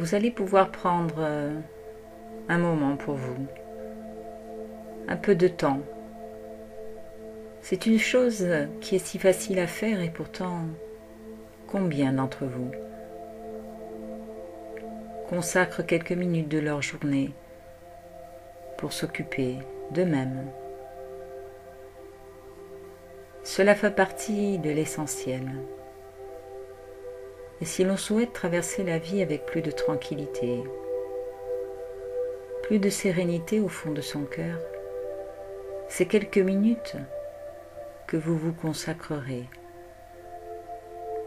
vous allez pouvoir prendre un moment pour vous, un peu de temps. C'est une chose qui est si facile à faire et pourtant, combien d'entre vous consacrent quelques minutes de leur journée pour s'occuper d'eux-mêmes? Cela fait partie de l'essentiel. Et si l'on souhaite traverser la vie avec plus de tranquillité, plus de sérénité au fond de son cœur, ces quelques minutes que vous vous consacrerez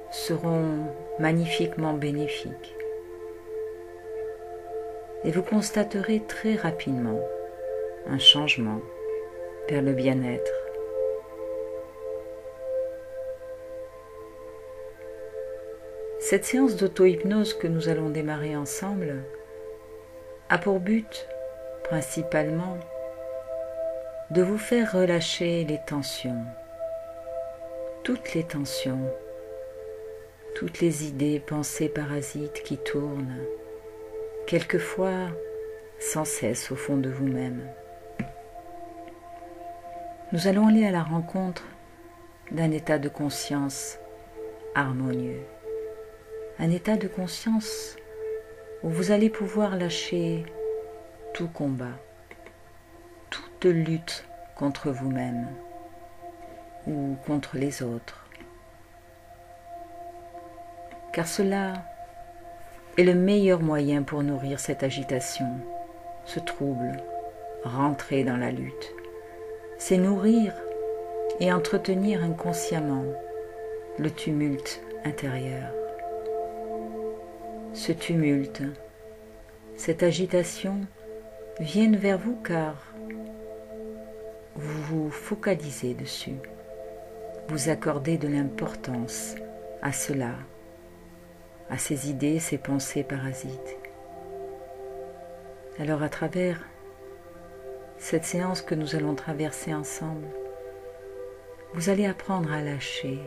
seront magnifiquement bénéfiques. Et vous constaterez très rapidement un changement vers le bien-être. Cette séance d'auto-hypnose que nous allons démarrer ensemble a pour but principalement de vous faire relâcher les tensions, toutes les tensions, toutes les idées, pensées parasites qui tournent, quelquefois sans cesse au fond de vous-même. Nous allons aller à la rencontre d'un état de conscience harmonieux, un état de conscience où vous allez pouvoir lâcher tout combat, toute lutte contre vous-même ou contre les autres, car cela est le meilleur moyen pour nourrir cette agitation, ce trouble, rentrer dans la lutte. C'est nourrir et entretenir inconsciemment le tumulte intérieur. Ce tumulte, cette agitation viennent vers vous car vous vous focalisez dessus, vous accordez de l'importance à cela, à ces idées, ces pensées parasites. Alors à travers cette séance que nous allons traverser ensemble, vous allez apprendre à lâcher.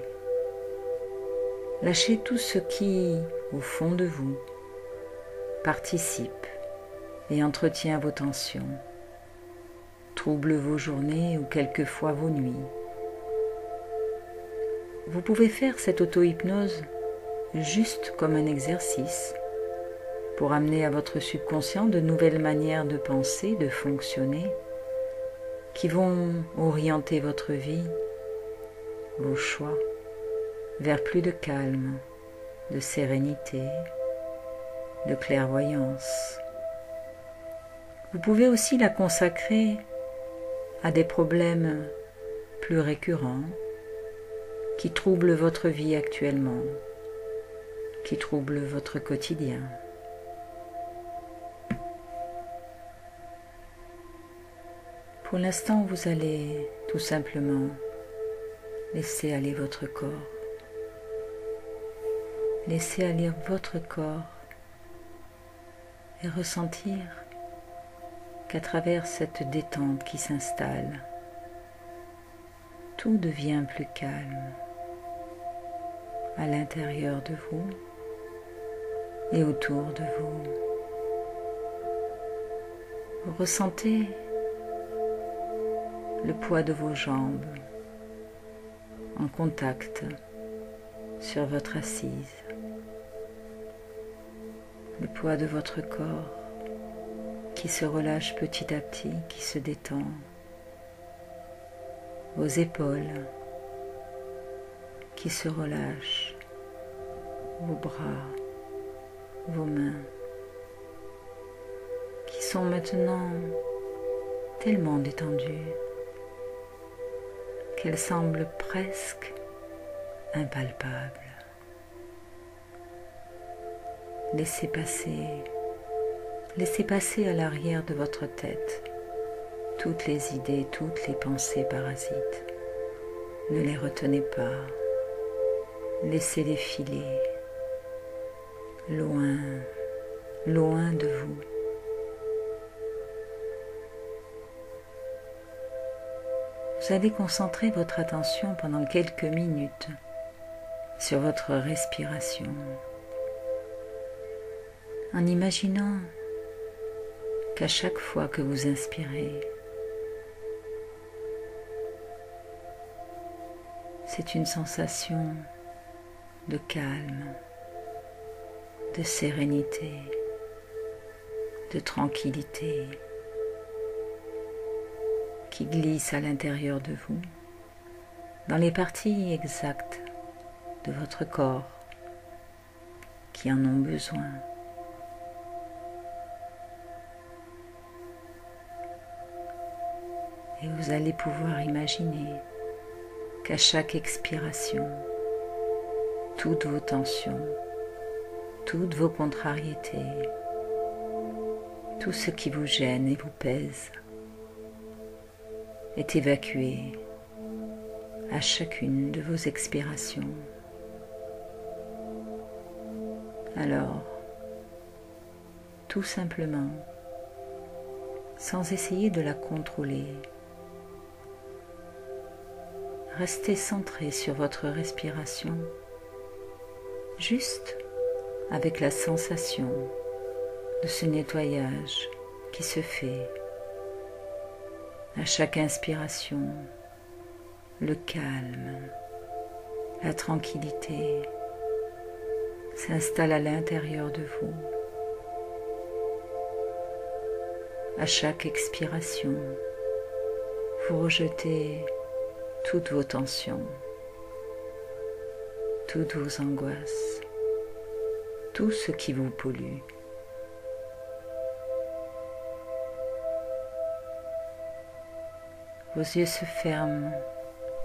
Lâchez tout ce qui, au fond de vous, participe et entretient vos tensions, trouble vos journées ou quelquefois vos nuits. Vous pouvez faire cette auto-hypnose juste comme un exercice pour amener à votre subconscient de nouvelles manières de penser, de fonctionner, qui vont orienter votre vie, vos choix, vers plus de calme, de sérénité, de clairvoyance. Vous pouvez aussi la consacrer à des problèmes plus récurrents qui troublent votre vie actuellement, qui troublent votre quotidien. Pour l'instant, vous allez tout simplement laisser aller votre corps. Laissez aller votre corps et ressentir qu'à travers cette détente qui s'installe, tout devient plus calme à l'intérieur de vous et autour de vous. Vous ressentez le poids de vos jambes en contact sur votre assise, le poids de votre corps qui se relâche petit à petit, qui se détend, vos épaules qui se relâchent, vos bras, vos mains qui sont maintenant tellement détendues qu'elles semblent presque impalpables. Laissez passer à l'arrière de votre tête toutes les idées, toutes les pensées parasites. Ne les retenez pas, laissez-les filer, loin, loin de vous. Vous allez concentrer votre attention pendant quelques minutes sur votre respiration. en imaginant qu'à chaque fois que vous inspirez, c'est une sensation de calme, de sérénité, de tranquillité qui glisse à l'intérieur de vous, dans les parties exactes de votre corps qui en ont besoin. Et vous allez pouvoir imaginer qu'à chaque expiration, toutes vos tensions, toutes vos contrariétés, tout ce qui vous gêne et vous pèse est évacué à chacune de vos expirations. Alors, tout simplement, sans essayer de la contrôler, restez centré sur votre respiration, juste avec la sensation de ce nettoyage qui se fait. À chaque inspiration, le calme, la tranquillité s'installe à l'intérieur de vous. À chaque expiration, vous rejetez toutes vos tensions, toutes vos angoisses, tout ce qui vous pollue. Vos yeux se ferment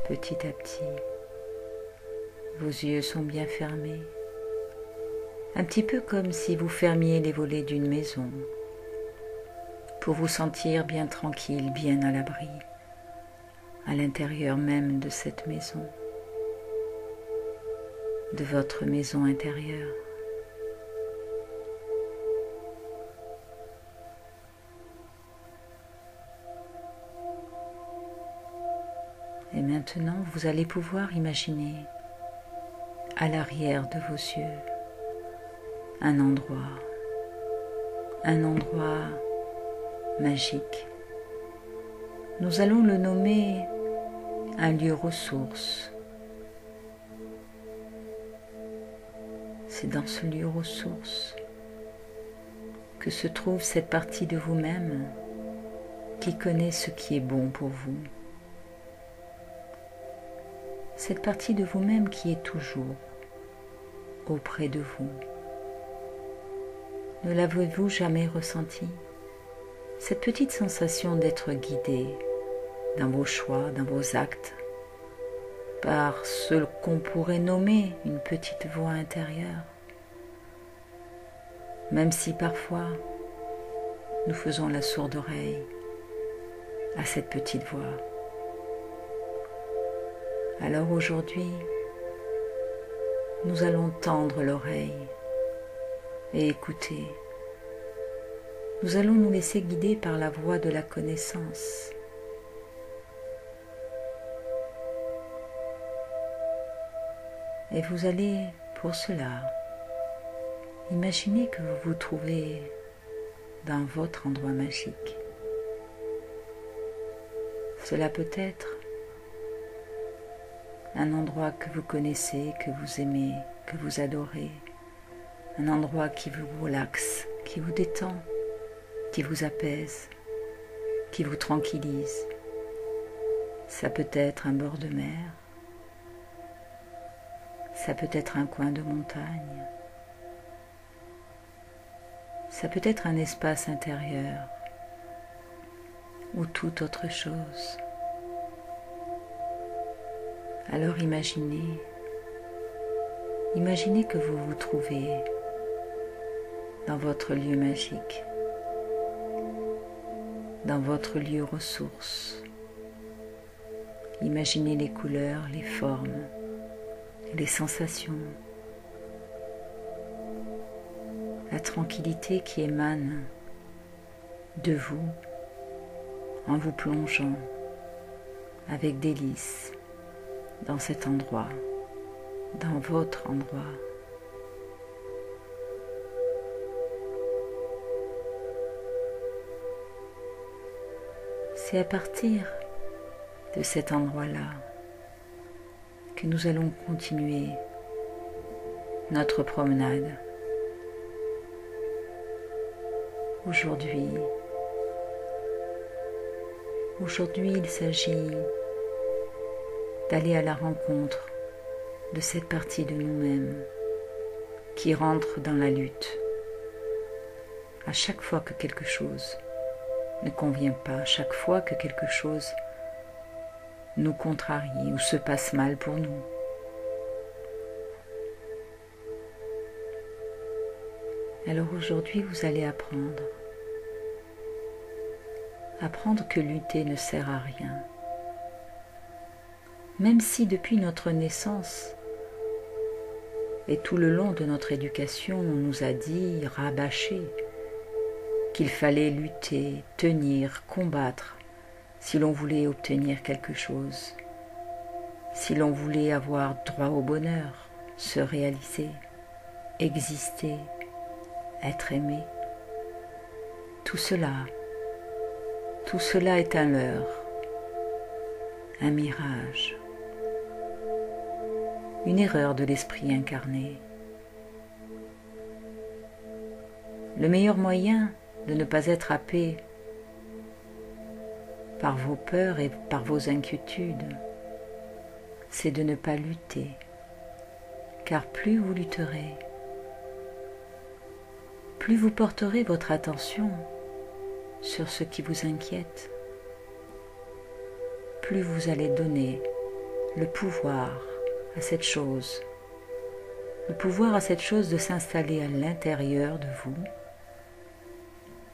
petit à petit. Vos yeux sont bien fermés, un petit peu comme si vous fermiez les volets d'une maison pour vous sentir bien tranquille, bien à l'abri, à l'intérieur même de cette maison, de votre maison intérieure. Et maintenant, vous allez pouvoir imaginer à l'arrière de vos yeux un endroit magique. Nous allons le nommer un lieu ressource. C'est dans ce lieu ressource que se trouve cette partie de vous-même qui connaît ce qui est bon pour vous. Cette partie de vous-même qui est toujours auprès de vous. Ne l'avez-vous jamais ressenti? Cette petite sensation d'être guidé dans vos choix, dans vos actes, par ce qu'on pourrait nommer une petite voix intérieure. Même si parfois nous faisons la sourde oreille à cette petite voix. Alors aujourd'hui, nous allons tendre l'oreille et écouter. Nous allons nous laisser guider par la voix de la connaissance. Et vous allez, pour cela, imaginer que vous vous trouvez dans votre endroit magique. Cela peut être un endroit que vous connaissez, que vous aimez, que vous adorez, un endroit qui vous relaxe, qui vous détend, qui vous apaise, qui vous tranquillise. Ça peut être un bord de mer, ça peut être un coin de montagne, ça peut être un espace intérieur ou toute autre chose. Alors imaginez que vous vous trouvez dans votre lieu magique, dans votre lieu ressource. Imaginez les couleurs, les formes, les sensations, la tranquillité qui émane de vous en vous plongeant avec délice dans cet endroit, dans votre endroit. C'est à partir de cet endroit-là que nous allons continuer notre promenade. Aujourd'hui, il s'agit d'aller à la rencontre de cette partie de nous-mêmes qui rentre dans la lutte. À chaque fois que quelque chose ne convient pas, à chaque fois que quelque chose nous contrarie ou se passe mal pour nous. Alors aujourd'hui, vous allez apprendre que lutter ne sert à rien. Même si depuis notre naissance et tout le long de notre éducation, on nous a dit, rabâché, qu'il fallait lutter, tenir, combattre si l'on voulait obtenir quelque chose, si l'on voulait avoir droit au bonheur, se réaliser, exister, être aimé. Tout cela est un leurre, un mirage, une erreur de l'esprit incarné. Le meilleur moyen de ne pas être happé par vos peurs et par vos inquiétudes, c'est de ne pas lutter, car plus vous lutterez, plus vous porterez votre attention sur ce qui vous inquiète, plus vous allez donner le pouvoir à cette chose, de s'installer à l'intérieur de vous,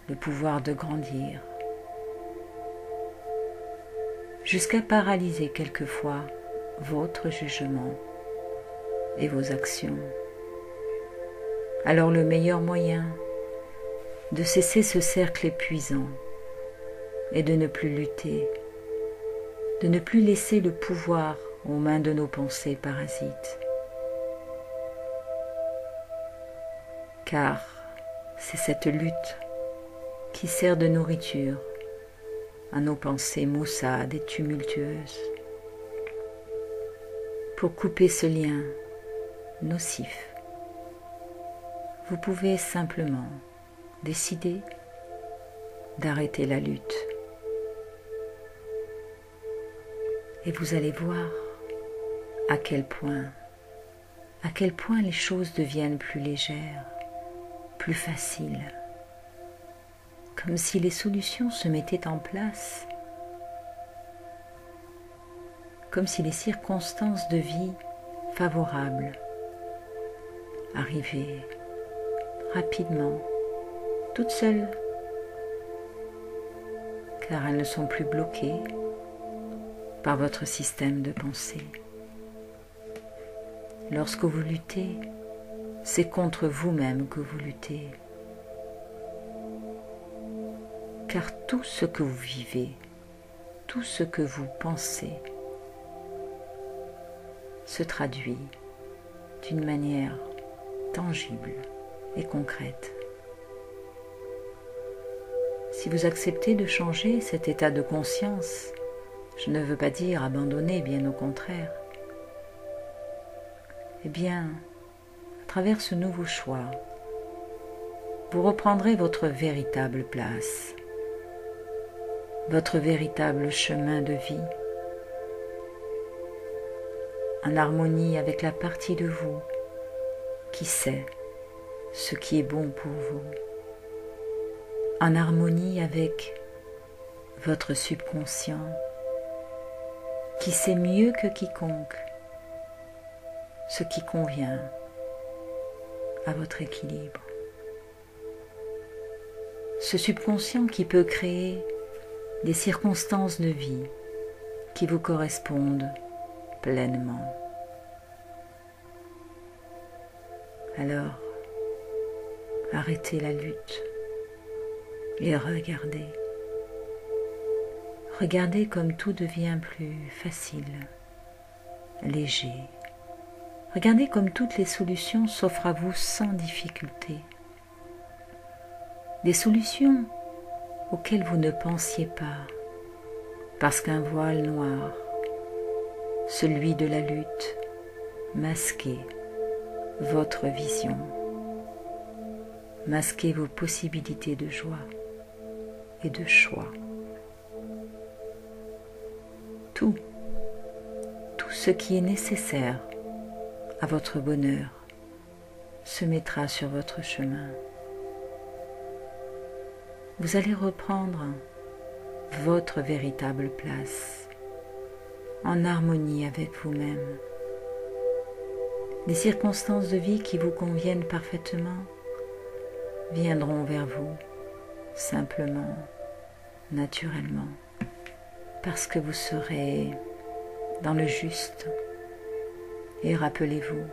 le pouvoir de grandir, jusqu'à paralyser quelquefois votre jugement et vos actions. Alors le meilleur moyen de cesser ce cercle épuisant est de ne plus lutter, de ne plus laisser le pouvoir aux mains de nos pensées parasites. Car c'est cette lutte qui sert de nourriture à nos pensées maussades et tumultueuses. Pour couper ce lien nocif, vous pouvez simplement décider d'arrêter la lutte. Et vous allez voir à quel point les choses deviennent plus légères, plus faciles, comme si les solutions se mettaient en place, comme si les circonstances de vie favorables arrivaient rapidement, toutes seules, car elles ne sont plus bloquées par votre système de pensée. Lorsque vous luttez, c'est contre vous-même que vous luttez. Car tout ce que vous vivez, tout ce que vous pensez, se traduit d'une manière tangible et concrète. Si vous acceptez de changer cet état de conscience, je ne veux pas dire abandonner, bien au contraire, eh bien, à travers ce nouveau choix, vous reprendrez votre véritable place, votre véritable chemin de vie, en harmonie avec la partie de vous qui sait ce qui est bon pour vous, en harmonie avec votre subconscient qui sait mieux que quiconque ce qui convient à votre équilibre. Ce subconscient qui peut créer des circonstances de vie qui vous correspondent pleinement. Alors, arrêtez la lutte et regardez. Regardez comme tout devient plus facile, léger. Regardez comme toutes les solutions s'offrent à vous sans difficulté. Des solutions auxquelles vous ne pensiez pas, parce qu'un voile noir, celui de la lutte, masquait votre vision, masquait vos possibilités de joie et de choix. Tout ce qui est nécessaire à votre bonheur se mettra sur votre chemin. Vous allez reprendre votre véritable place, en harmonie avec vous-même. Les circonstances de vie qui vous conviennent parfaitement viendront vers vous, simplement, naturellement, parce que vous serez dans le juste. Et rappelez-vous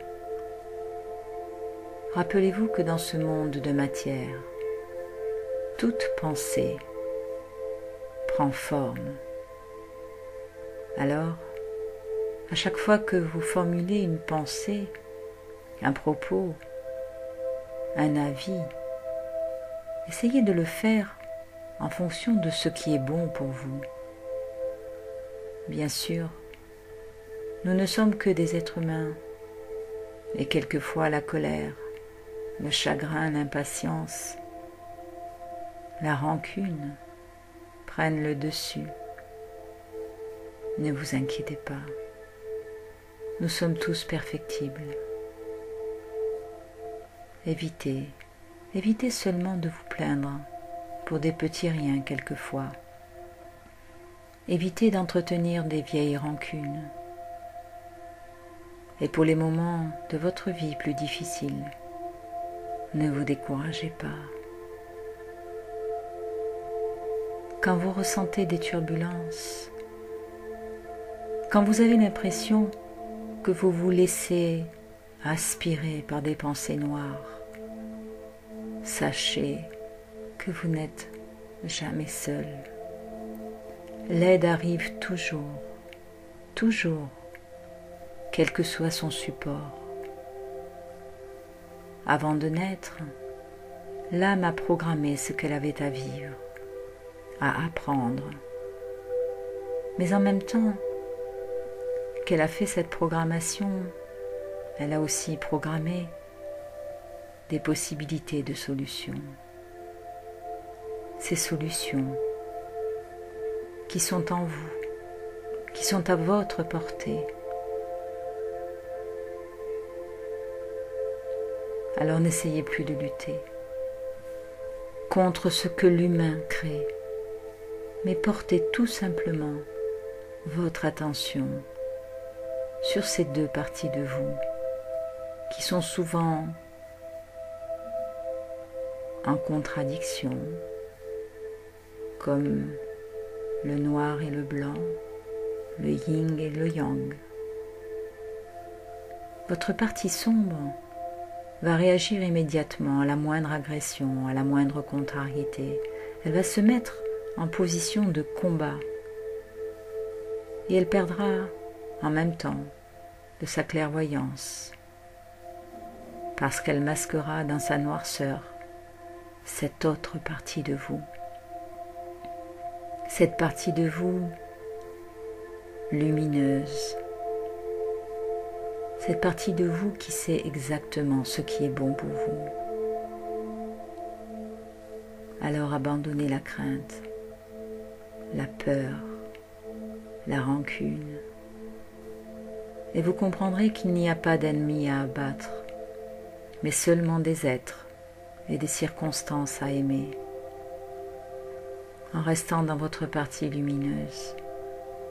que dans ce monde de matière, toute pensée prend forme. Alors, à chaque fois que vous formulez une pensée, un propos, un avis, essayez de le faire en fonction de ce qui est bon pour vous. Bien sûr, nous ne sommes que des êtres humains, et quelquefois la colère, le chagrin, l'impatience, la rancune prennent le dessus. Ne vous inquiétez pas, nous sommes tous perfectibles. Évitez seulement de vous plaindre pour des petits riens quelquefois. Évitez d'entretenir des vieilles rancunes. Et pour les moments de votre vie plus difficiles, ne vous découragez pas. Quand vous ressentez des turbulences, quand vous avez l'impression que vous vous laissez aspirer par des pensées noires, sachez que vous n'êtes jamais seul. L'aide arrive toujours, quel que soit son support. Avant de naître, l'âme a programmé ce qu'elle avait à vivre, à apprendre. Mais en même temps qu'elle a fait cette programmation, elle a aussi programmé des possibilités de solutions. Ces solutions qui sont en vous, qui sont à votre portée. Alors n'essayez plus de lutter contre ce que l'humain crée, mais portez tout simplement votre attention sur ces deux parties de vous qui sont souvent en contradiction, comme le noir et le blanc, le yin et le yang. Votre partie sombre va réagir immédiatement à la moindre agression, à la moindre contrariété. Elle va se mettre en position de combat et elle perdra en même temps de sa clairvoyance parce qu'elle masquera dans sa noirceur cette autre partie de vous. Cette partie de vous lumineuse, cette partie de vous qui sait exactement ce qui est bon pour vous. Alors abandonnez la crainte, la peur, la rancune, et vous comprendrez qu'il n'y a pas d'ennemis à abattre, mais seulement des êtres et des circonstances à aimer. En restant dans votre partie lumineuse,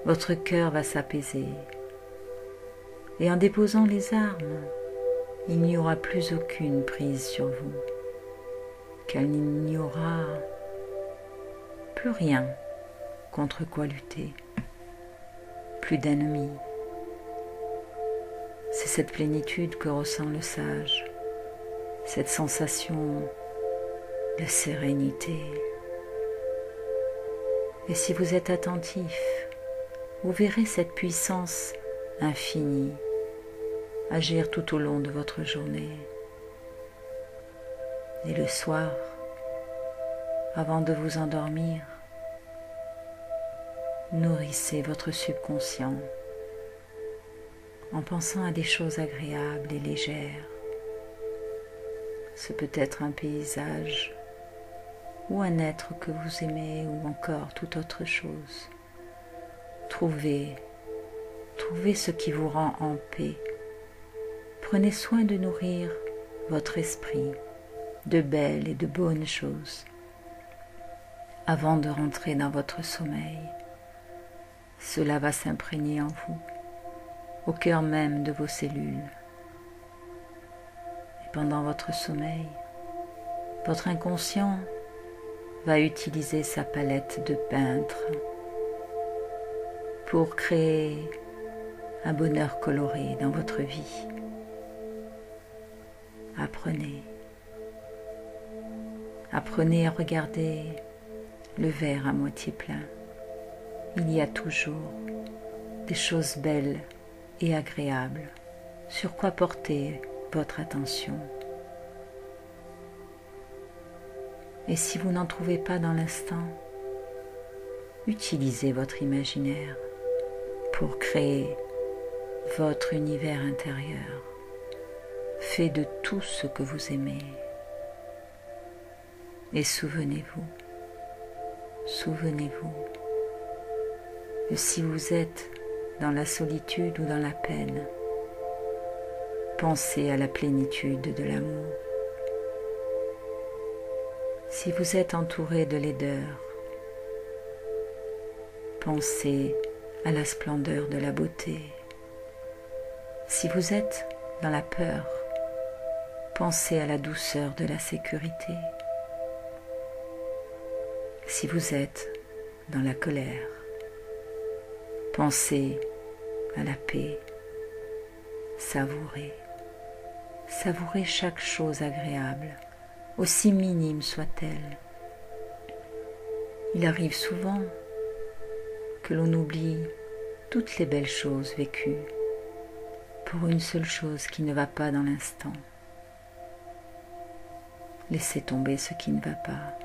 votre cœur va s'apaiser. Et en déposant les armes, il n'y aura plus aucune prise sur vous, car il n'y aura plus rien contre quoi lutter, plus d'ennemis. C'est cette plénitude que ressent le sage, cette sensation de sérénité. Et si vous êtes attentif, vous verrez cette puissance infinie agir tout au long de votre journée. Et le soir, avant de vous endormir, nourrissez votre subconscient en pensant à des choses agréables et légères. Ce peut être un paysage ou un être que vous aimez ou encore toute autre chose. Trouvez ce qui vous rend en paix. Prenez soin de nourrir votre esprit de belles et de bonnes choses avant de rentrer dans votre sommeil. Cela va s'imprégner en vous, au cœur même de vos cellules. Et pendant votre sommeil, votre inconscient va utiliser sa palette de peintre pour créer un bonheur coloré dans votre vie. Apprenez à regarder le verre à moitié plein. Il y a toujours des choses belles et agréables sur quoi porter votre attention. Et si vous n'en trouvez pas dans l'instant, utilisez votre imaginaire pour créer votre univers intérieur, fait de tout ce que vous aimez. Et souvenez-vous que si vous êtes dans la solitude ou dans la peine, pensez à la plénitude de l'amour. Si vous êtes entouré de laideur, pensez à la splendeur de la beauté. Si vous êtes dans la peur, pensez à la douceur de la sécurité. Si vous êtes dans la colère, pensez à la paix. Savourez chaque chose agréable, aussi minime soit-elle. Il arrive souvent que l'on oublie toutes les belles choses vécues pour une seule chose qui ne va pas dans l'instant. Laissez tomber ce qui ne va pas.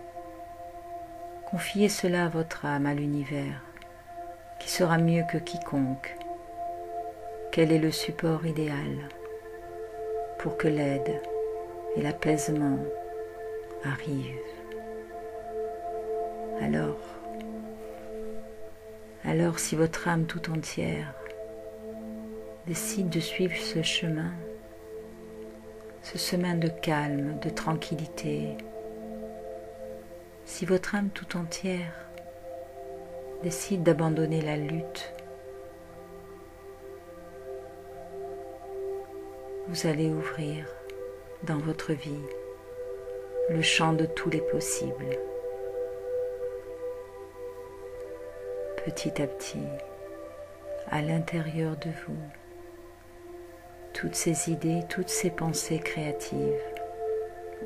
Confiez cela à votre âme, à l'univers, qui sera mieux que quiconque. Quel est le support idéal pour que l'aide et l'apaisement arrivent? Alors si votre âme tout entière décide de suivre ce chemin de calme, de tranquillité, si votre âme tout entière décide d'abandonner la lutte, vous allez ouvrir dans votre vie le champ de tous les possibles. Petit à petit, à l'intérieur de vous, toutes ces idées, toutes ces pensées créatives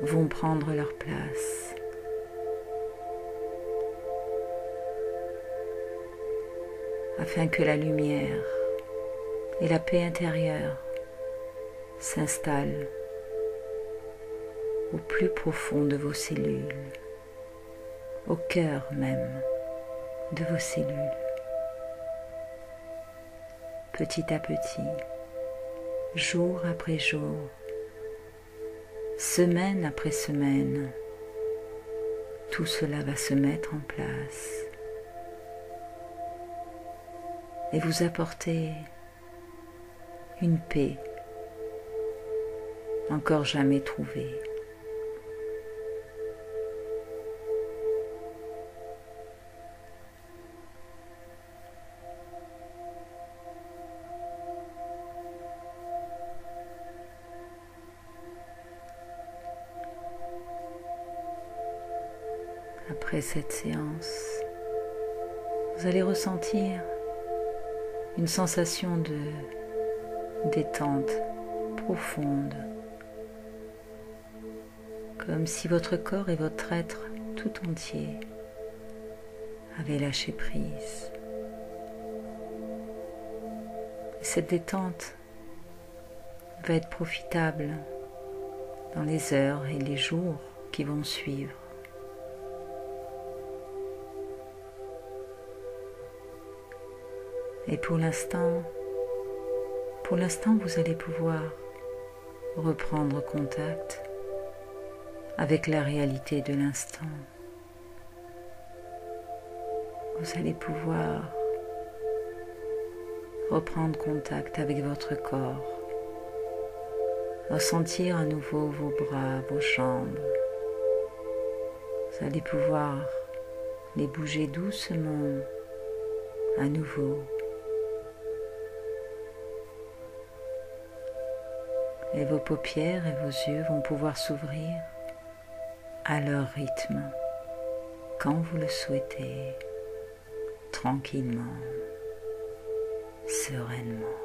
vont prendre leur place. Afin que la lumière et la paix intérieure s'installent au plus profond de vos cellules, au cœur même de vos cellules. Petit à petit, jour après jour, semaine après semaine, tout cela va se mettre en place et vous apporter une paix encore jamais trouvée. Après cette séance, vous allez ressentir une sensation de détente profonde, comme si votre corps et votre être tout entier avaient lâché prise. Et cette détente va être profitable dans les heures et les jours qui vont suivre. Et pour l'instant, vous allez pouvoir reprendre contact avec la réalité de l'instant. Vous allez pouvoir reprendre contact avec votre corps, ressentir à nouveau vos bras, vos jambes. Vous allez pouvoir les bouger doucement à nouveau. Et vos paupières et vos yeux vont pouvoir s'ouvrir à leur rythme, quand vous le souhaitez, tranquillement, sereinement.